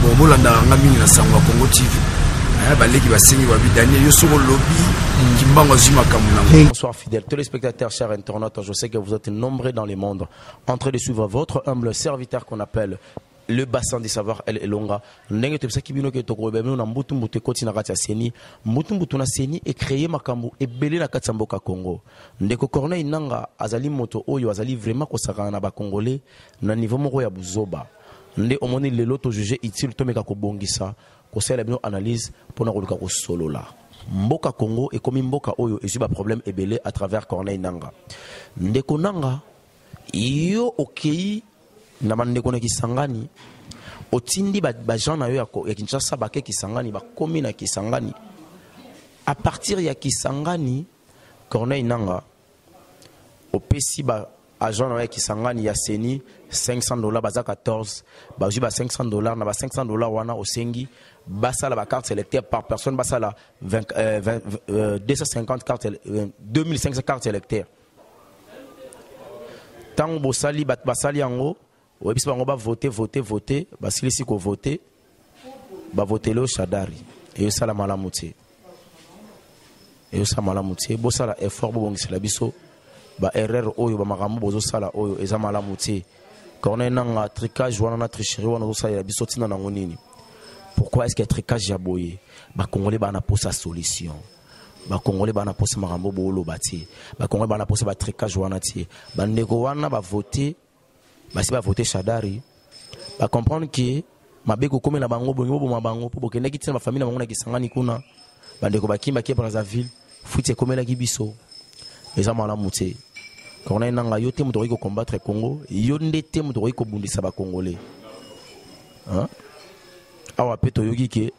bon bolanda ngami na sangwa Congo TV baleki basengi babi Daniel Yosoro lobby kimbango zuma kamuna. Bonsoir fidèles téléspectateurs, chers internautes, je sais que vous êtes nombreux dans le monde en train de suivre votre humble serviteur qu'on appelle le bassin du savoir El Elonga. Ndenge tebisa kibino ke tokobebe na mbutu mbutu koti na kati ya seni mbutu mbutu na seni e créer makambo ebele na kati ya mboka Congo. Ndeko Corneille Nanga azali moto oyo azali vraiment kosakana na ba Congolais na niveau moko ya buzoba. Nde omoni lelo to juger utile to meka ko bongisa ko sala bino analyse pona koluka ko solola. Mboka Congo e komi mboka oyo ezuba problème ebele à travers Corneille Nanga. Ndeko Nanga yo okei na bandeko na Kisangani otindi ba gens na yo ya Kinshasa bake Kisangani ba komi na Kisangani à partir ya Kisangani Corneille Nanga opesi ba agent na ya Kisangani ya Seni $500 baza 14 ba juba $500 na ba $500 wana osengi basala ba carte électeur par personne basala 250 cartes 2500 cartes électeurs tant bosali basali yango oui, parce qu'on va voter, parce qu'il ici qu'on vote, va voter le Chadari. Et ça la malamouté. Et ça malamouté. Bon ça la effort bon c'est la biso. Ba erreur oyo ba makambo bozo sala oyo eza malamouté. Corneille Nanga tricage wana na tricherie wana zo sala la biso tina na ngonini. Pourquoi est-ce que tricage ya boye? Ba Congolais ba na posa solution. Ba Congolais ba na posa makambo bolo bati. Ba Congolais ba na posa ba tricage wana ti. Ba ndeko wana ba voter si va voter Chadari, va comprendre que ma beko comme la bango bongo ma bango pour que n'eki tina ma famille na bango na Kisangani kuna bandeko bakimba ki par la ville fuite comme la gibiso eza mala muté Corneille Nanga yo te moto ko combattre Congo yo ndete moto ko bundisa ba Congolais hein awa peto yogi ke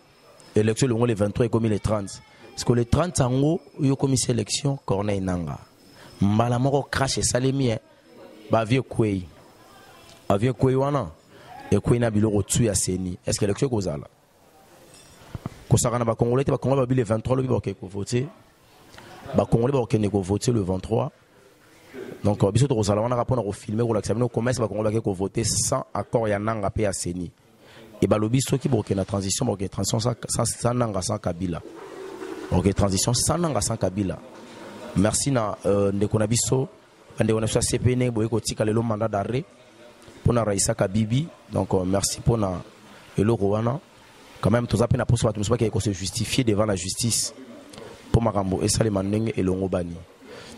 élection le 23 et comme les 30 parce que les 30 ango yo comme sélection Corneille Nanga mbala moko crash salemi ba vieux kwei avion Kouéwana et Kouéna biloko tu ya Seni. Est-ce que l'élection kozala? Kosakana ba Congolais ba Congolais ba le 23 le ba ko voter. Ba Congolais ba ko voter le 23. Donc biso to kozala wana rapona ko filmer ko l'examiner ko commence ba Congolais ko voter sans accord ya Nanga pe ya Seni. Et ba lobi so ki bo ke na transition bo ke transition sans Nanga sans Kabila. OK transition sans Nanga sans Kabila. Merci na ndeko na biso ndeko na CPN bo ko tika le mandat d'arrêt. Pour na Raissa Kabibi, donc merci pour na Elo Rwanda. Quand même, tous à peine à poser tout ça qui se justifier devant la justice pour Marambo et Salimandeng et Longobani.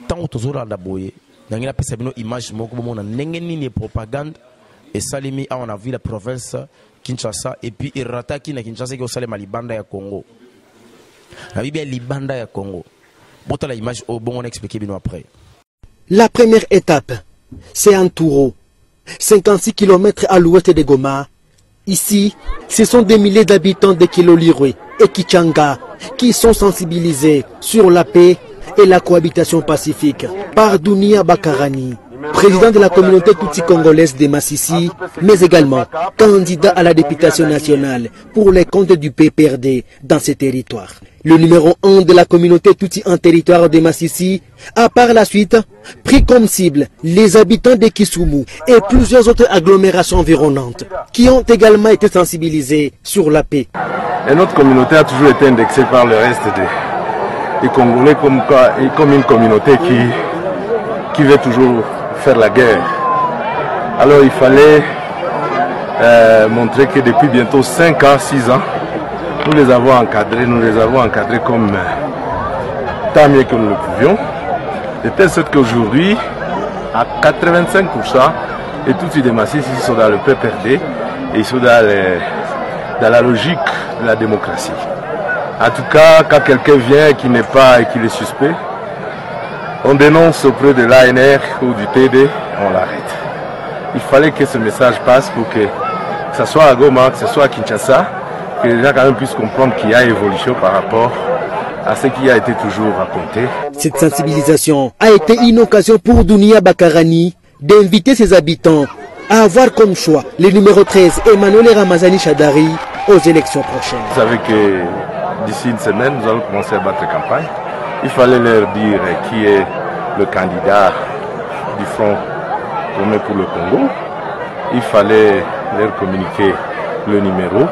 Tant que tous à la boye, n'a pas perçu une image moko mon n'engeni propagande et Salimi a on a vu la province Kinshasa et puis il rataki na Kinshasa qui au Salima Libanda ya Congo. La Bible Libanda ya Congo. Bon la image au bon on expliquer bien après. La première étape, c'est Antouro. 56 km à l'ouest de Goma. Ici, ce sont des milliers d'habitants de Kilolirwe et Kichanga qui sont sensibilisés sur la paix et la cohabitation pacifique par Dounia Bakarani, président de la communauté Tutsi congolaise de Massissi, mais également candidat à la députation nationale pour les comptes du PPRD dans ces territoires. Le numéro 1 de la communauté Tutsi en territoire de Massissi a par la suite pris comme cible les habitants de Kisumu et plusieurs autres agglomérations environnantes qui ont également été sensibilisés sur la paix. Et notre communauté a toujours été indexée par le reste des Congolais comme une communauté qui veut toujours faire la guerre. Alors il fallait montrer que depuis bientôt 5 ans, 6 ans, nous les avons encadrés comme tant mieux que nous le pouvions. De telle sorte qu'aujourd'hui, à 85%, et tous les massifs sont dans le PPRD et ils sont dans la logique de la démocratie. En tout cas, quand quelqu'un vient qui n'est pas et qui est suspect, on dénonce auprès de l'ANR ou du TD, on l'arrête. Il fallait que ce message passe pour que ce soit à Goma, que ce soit à Kinshasa, que les gens quand même puissent comprendre qu'il y a évolution par rapport à ce qui a été toujours raconté. Cette sensibilisation a été une occasion pour Dounia Bakarani d'inviter ses habitants à avoir comme choix le numéro 13 Emmanuel Ramazani Chadari aux élections prochaines. Vous savez que d'ici une semaine, nous allons commencer à battre campagne. Il fallait leur dire qui est le candidat du Front commun pour le Congo. Il fallait leur communiquer le numéro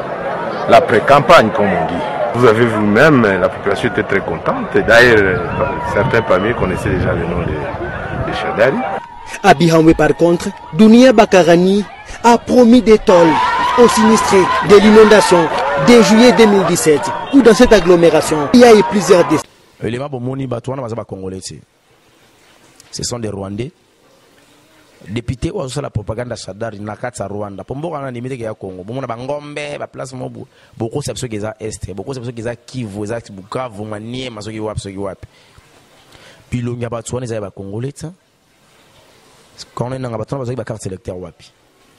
l'après-campagne, comme on dit. Vous avez vous-même, la population était très contente. D'ailleurs, certains parmi eux connaissaient déjà le nom de Chadari. À Bihamwe, par contre, Dounia Bakarani a promis des tôles aux sinistrés de l'inondation de juillet 2017, où dans cette agglomération, il y a eu plusieurs décès. Ce sont des Rwandais. Député ou la propagande à Chadari na kata Rwanda. Pour moi, on a limité qu'il y a Congo. Bon, on a Bangombe, la place beaucoup de personnes qui sont est, beaucoup de personnes qui sont Kivu, Bukavu, Manié, Masoki Wap, Soki Wap. Puis l'on y a pas de soins, les Congolais. Quand on est dans la bataille, on a carte électeur Wapi.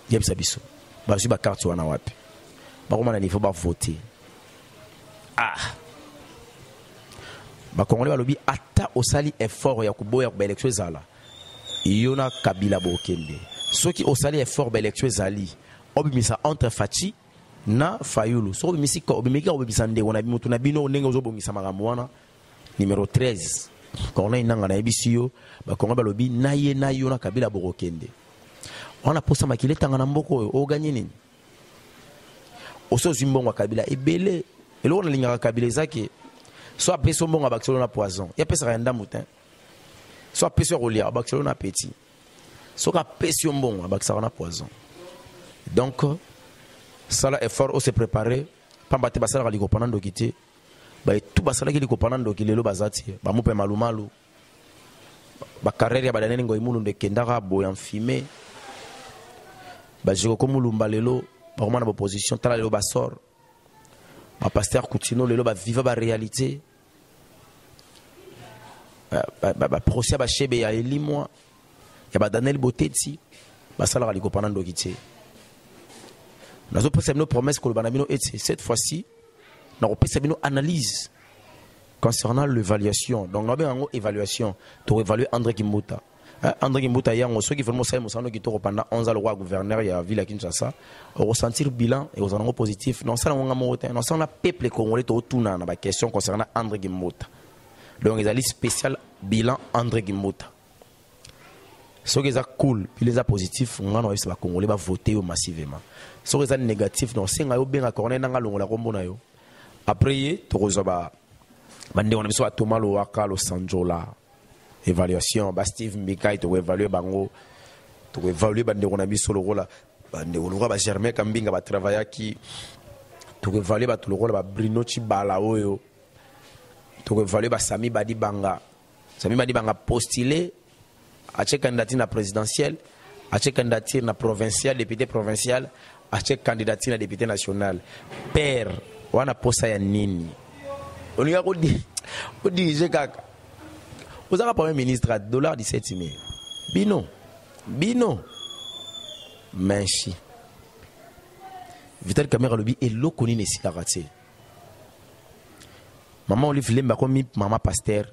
Il y a des abisso. Bah, je suis carte sur un Wapi. Bah, comment il faut pas voter. Ah. Bah, Congolais va lobby atta au sali effort ya kuboya ba élection zala. Yona Kabila Bokende. Ceux qui au sali effort ba élection zali. Obimisa entre Fachi na Fayulu. So obimisi ko obimika obimisa nde wona bimutu na bino ndenge ozo bomisa magamwana. Numéro 13. Quand on a une langue na ebisiyo, ba Kongo ba lobi na yona Kabila Bokende. On a posé makile tangana mboko o gagné nini. Oso zimbongo Kabila ebele. Elo na linga Kabila zake. Soit après son bon à Barcelone poison. Il y a pas ça rien d'amutin. Soit après sur Rolia à Barcelone petit. Soit après son bon à Barcelone poison. Donc ça là effort au se préparer. Pas battre basala liko pendant de quitter. Ba tout basala qui liko pendant de quitter le bazati. Ba mu pe malu malu. Ba carrière ba danene ngo imulu de kendara boyan fumé. Ba jiko comme lumba lelo ba romana opposition tala lelo basor. Un pasteur Coutinho le ba viva ba réalité ba procès ba chebe ya eli moi ya ba Daniel Boteti ba sala liko pendant dokité nazo pesa nos promesses que le banamino eti cette fois-ci na pesa bino analyse concernant l'évaluation donc na bengo évaluation to évaluer André Kimbuta André Kimbuta yango ceux qui vraiment ça mosano qui to pendant 11 ans le roi gouverneur ya ville à Kinshasa au ressentir bilan et aux endroits positifs non ça on a monté non ça on a peuple congolais to tuna na ba question concernant André Kimbuta donc ils a spécial bilan André Kimbuta ceux qui sont cool puis les positifs on a ba congolais va voter massivement ceux qui sont négatifs non c'est ngayo benga corner na longola kombo na yo après to rezoba bande on a besoin Thomas Loaka lo Sanjola évaluation ba Steve Mbikai to évaluer bango to évaluer bande on a mis sur le rôle bande on va ba Germain Kambinga ba travailler qui to évaluer ba tout le rôle ba Bruno Chibala oyo to évaluer ba Sami Badibanga postulé à chaque candidature na présidentielle à chaque candidature na provincial député provincial à chaque candidature na député national père wana posa ya nini on y a ko dirige kaka vous avez premier ministre à $17 000 bino menchi Vital Kamerhe lobi et lokoni ne sila raté maman Olive Lemba comme maman pasteur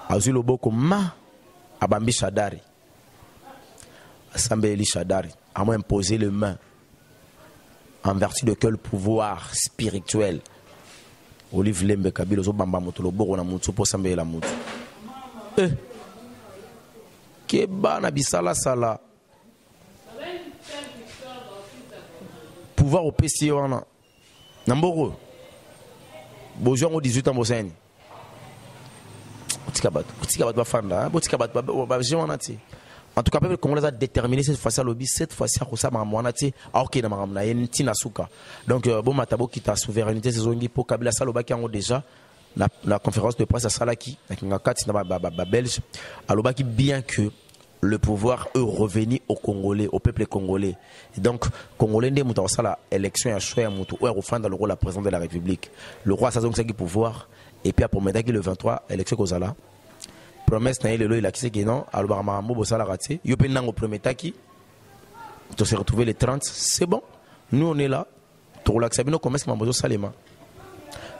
azui loboko ma abambi Chadari Assemblée Chadari à moi imposer les mains en vertu de quel pouvoir spirituel Olive Lembe Kabila zo bamba moto loboko na mutu po sambe la mutu keba na bisala sala pouvoir au PC wana namboro bojo ngo 18 ans boseni botika bat ba fanda botika bat ba jona ti en tout cas peuple congolais a déterminé cette fois-ci lobby cette fois-ci ko sa mwana ti ok na maramna yenti na suka donc bon matabo qui ta souveraineté saisongi pour Kabila saloba ki ngo déjà la conférence de presse à Salaki avec ngakati na ba belge alobaki bien que le pouvoir est revenu aux Congolais, au peuple congolais. Et donc, Congolais ne mouta la élection à choix moutou ou refanda le rôle de la présidente de la République. Le roi ça donc c'est qui pouvoir et puis après mettre le 23 élection kozala. Promesse na le il a qui non alors marambo bosala raté. Yo penang au premier taki. Tu se retrouver les 30, c'est bon. Nous on est là. Tu relaxes bien nos commerces mambozo salema.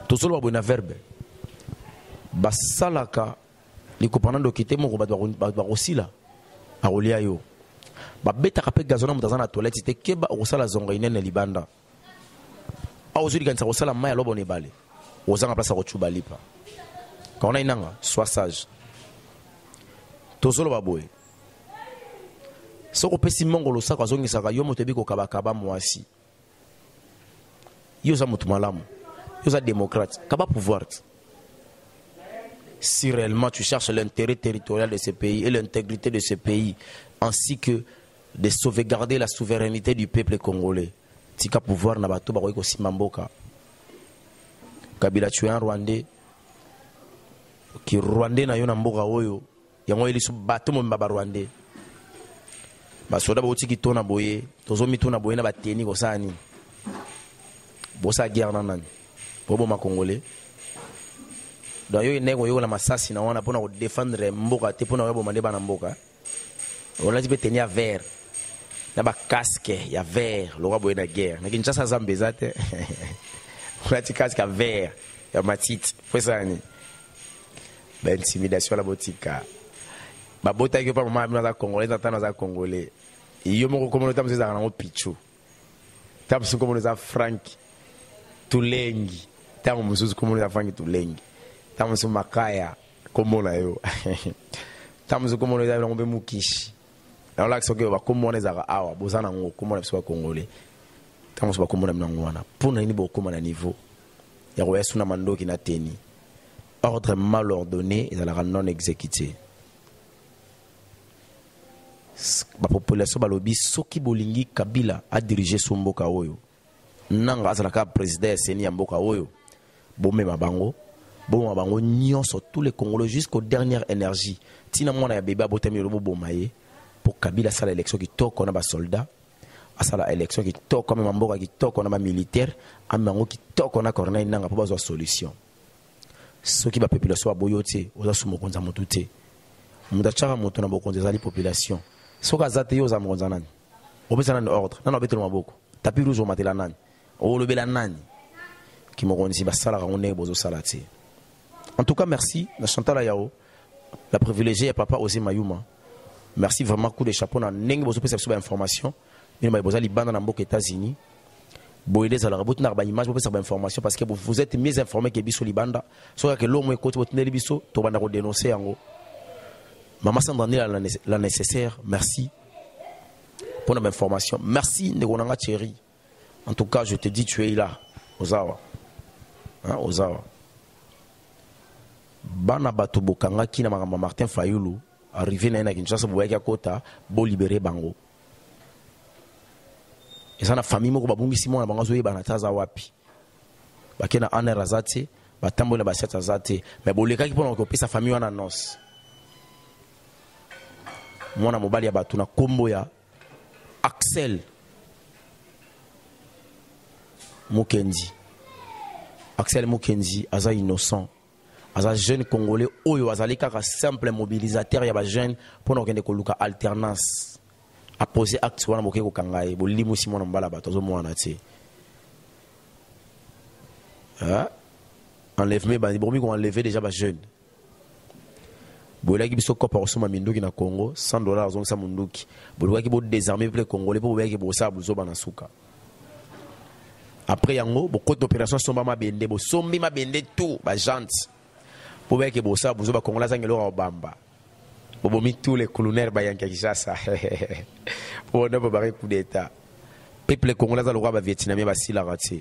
Tu solo ba verbe. Basalaka ni kopana ndo kité mo ba aussi là. Arolia yo ba beta kapé gazona mutazana toilette c'était keba osala zonga inene libanda a ozuli kanisa osala maya lobo ne bale ozanga place ko chuba lipa quand on a inanga sois sage tozolo baboy soko pesi mongolo saka zongi saka yo motebi ko kabaka ba mwasi yo za mutu malamu, yo za démocrate, kaba pouvoir. Si réellement tu cherches l'intérêt territorial de ce pays et l'intégrité de ce pays, ainsi que de sauvegarder la souveraineté du peuple congolais, tika pouvoir na bato ba ko simamboka. Kabila tu es un Rwandais qui Rwandais na yo na mboka oyo yango eli su bato mo mbaba Rwandais. Ba soda ba otiki tona boye, tozo mitona boye na bateni ko sani. Bosa guerre na nani. Bobo ma Congolais. Donc yo nego yo la masasi na wana pona ko défendre mboka te pona yo mande bana mboka. On a dit tenir vert. Na ba casque ya vert, lo boye na guerre. Na kinchasa zambeza te. On a dit casque vert, ya matite. Faut ça ni. Ba intimidation la botika. Ba bota ke pa mama na Congolais na za Congolais. Yo moko komo tamu za na pichu. Tamu komo za Frank Tulengi. Tamu mususu komo za Frank Tulengi. Tamu su makaya komo na yo. Tamu su komo za ngombe mukishi. Na la soke ba komo na za awa bozana ngo komo na so Congolais. Tamu su ba komo na mnangwana. Pona ni bo komo na niveau. Ya ko yesu na mandoki na teni. Ordre mal ordonné et la non exécuté. La population balobi soki bolingi Kabila a dirigé son mboka oyo. Nanga azalaka président seni ya mboka oyo. Bomema bango nyonso tous les Congolais jusqu'aux dernières énergies. Tina mwana ya bébé abotami lobo bomaye pour Kabila sala élection qui toko na ba soldat, asala élection qui toko na mboka qui toko na ba militaire, amango qui toko na corneille nanga po bazwa solution. Soki ba population aboyote oza sumo konza motu te. Mudachaka motu na bokonza zali population. Soka zate yo za mkonza nani. Obesa nani ordre. Nana obetelo maboko. Tapi rouge o matela nani. O lobela nani. Ki mokonzi basala ngone bozo salati. En tout cas merci na Chantal Yao, la privilégiée papa Osé Mayuma. Merci vraiment coup de chapeau na ndenge bozo pesa biso ba information. Ni ba boza libanda na mboka États-Unis. Boyede za la rabot na ba image bozo pesa ba information parce que vous êtes mieux informés que biso libanda. Soka que l'homme écoute botineli biso to banda ko dénoncer yango. Maman Sandrani la nécessaire, merci pour l'information. Merci Negonanga Thierry. En tout cas, je te dis, tu es là, Ozawa. Hein, Ozawa. Bana Bato Bokanga qui n'a pas Martin Fayoulou, arrivé na Kinshasa, vous voyez qu'à Kota, bo libéré Bango. Et ça, la famille, moi, Babumbi Simon, la Bango, Zoé, Banataza Wapi. Bakena Anne Razate, Batambo na Bachata Zate. Mais bon, les gars qui peuvent occuper sa famille en annonce. Mwana mobali ya batuna kombo ya Axel Mukendi. Axel Mukendi aza innocent. Aza jeune congolais oyo azali kaka simple mobilisateur ya ba jeune pour n'okende ko luka alternance. A poser acte wana moke ko kangaye bolimo simona mbala bato zo mwana te. Ah enlèvement bandi bomi ko enlever déjà ba jeune. Bolaki biso kopa osoma minduki na Congo $100 zonsa munduki bolaki bo désarmer peuple congolais pour boyaki bo sa buzo bana suka après yango bo côté opération somba mabende bo sombi mabende tout ba gente pour boyaki bo sa buzo ba congolais zangelo obamba bo bomi tous les colonels ba yanka Kinshasa pour ne pas barrer coup d'état peuple congolais za le roi ba vietnamien ba sila raté